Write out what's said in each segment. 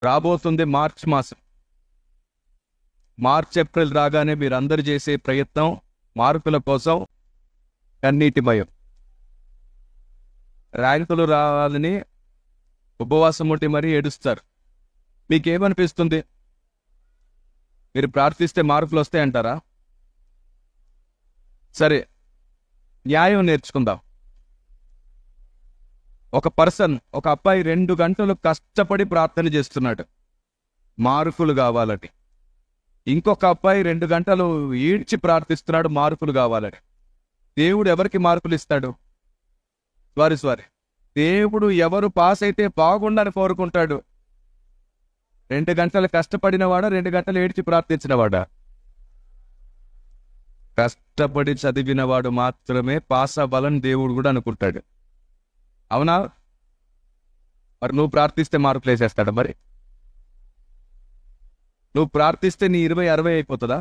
రాబోతుంది మార్చ్ మాసం. March April రాగానే మీరందరూ చేసే ప్రయత్నం మార్కుల కోసం కన్నీటిమయం. ర్యాంకులు రావాలని ఉపవాసం ఉంటే మరీ ఏడుస్తారు. మీకేమనిపిస్తుంది? మీరు ప్రార్థిస్తే మార్కులు వస్తాయంటారా? సరే, న్యాయం నేర్చుకుందాం. ఒక అబ్బాయి 2 గంటలు కష్టపడి ప్రార్థన చేస్తున్నాడు మార్కులు కావాలని. ఇంకొక అబ్బాయి 2 గంటలు ఈడ్చి ప్రార్థిస్తున్నాడు మార్కులు కావాలని. దేవుడు ఎవరికి మార్కులు ఇస్తాడు? సారీ దేవుడు ఎవరు పాస్ అయితే బాగుండని కోరుకుంటాడు? 2 గంటలు కష్టపడినవాడా, 2 గంటలు ఏడ్చి ప్రార్థించినవాడా? కష్టపడి చదివినవాడు మాత్రమే పాస్ అవ్వాలని దేవుడు కూడా అనుకుంటాడు. అవునా? మరి నువ్వు ప్రార్థిస్తే మార్కులు వేసేస్తాడా? మరి నువ్వు ప్రార్థిస్తే నీ 20-60 అయిపోతుందా?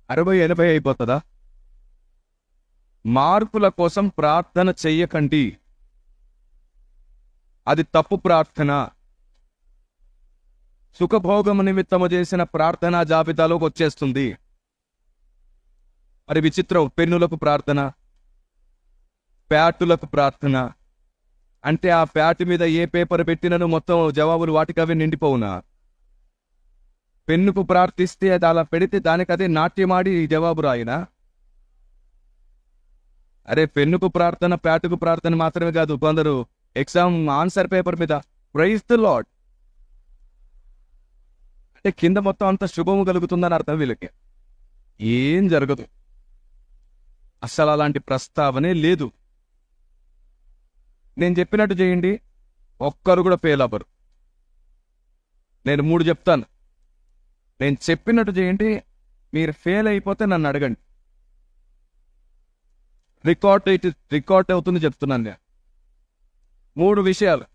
60-80 అయిపోతుందా? మార్కుల కోసం ప్రార్థన చెయ్యకండి. అది తప్పు ప్రార్థన. సుఖభోగము నిమిత్తము చేసిన ప్రార్థన జాబితాలోకి వచ్చేస్తుంది. మరి విచిత్రం, పెన్నులకు ప్రార్థన, ప్యాటులకు ప్రార్థన. అంటే ఆ ప్యాటు మీద ఏ పేపర్ పెట్టినను మొత్తం జవాబులు వాటికవే నిండిపోవునా? పెన్నుకు ప్రార్థిస్తే అది అలా పెడితే దానికదే నాట్యమాడి జవాబు రాయినా? అరే, పెన్నుకు ప్రార్థన, ప్యాటుకు ప్రార్థన మాత్రమే కాదు, కొందరు ఎగ్జామ్ ఆన్సర్ పేపర్ మీద ప్రైజ్ ది లార్డ్ అంటే కింద మొత్తం అంత శుభము కలుగుతుందని అర్థం. వీళ్ళకి ఏం జరగదు. అసలు అలాంటి ప్రస్తావనే లేదు. నేను చెప్పినట్టు చేయండి, ఒక్కరు కూడా ఫెయిల్ అవ్వరు. నేను 3 చెప్తాను, నేను చెప్పినట్టు చేయండి. మీరు ఫెయిల్ అయిపోతే నన్ను అడగండి. రికార్డ్ అవుతుంది చెప్తున్నాను నేను. 3 విషయాలు.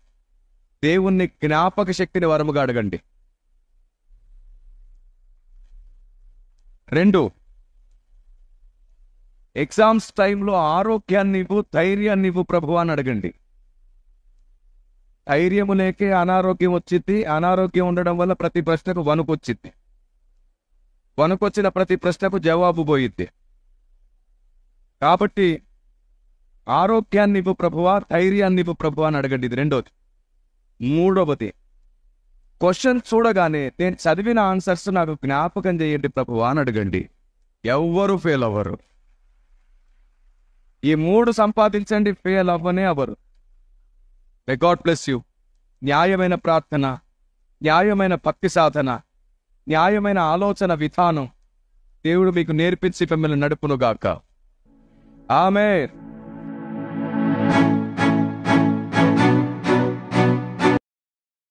దేవుణ్ణి జ్ఞాపక శక్తిని వరముగా అడగండి. 2, ఎగ్జామ్స్ టైంలో ఆరోగ్యాన్ని ఇవ్వు, ధైర్యాన్ని ఇవ్వు ప్రభువా అని అడగండి. ధైర్యము లేకే అనారోగ్యం వచ్చింది. అనారోగ్యం ఉండడం వల్ల ప్రతి ప్రశ్నకు వణుకొచ్చిద్ది. వణుకొచ్చిన ప్రతి ప్రశ్నకు జవాబు పోయిద్ది. కాబట్టి ఆరోగ్యాన్ని ఇవ్వు ప్రభువా, ధైర్యాన్ని ఇవ్వు ప్రభువా అని అడగండి. ఇది 2వది. 3వది, క్వశ్చన్ చూడగానే నేను చదివిన ఆన్సర్స్ నాకు జ్ఞాపకం చేయండి ప్రభువా అని అడగండి. ఎవ్వరు ఫెయిల్ అవ్వరు. ఈ 3 సంపాదించండి, ఫెయిల్ అవ్వనే అవ్వరు. May God bless you. న్యాయమైన ప్రార్థన, న్యాయమైన భక్తి సాధన, న్యాయమైన ఆలోచన విధానం దేవుడు మీకు నేర్పించి మిమ్మల్ని నడుపునుగాక. ఆమేన్.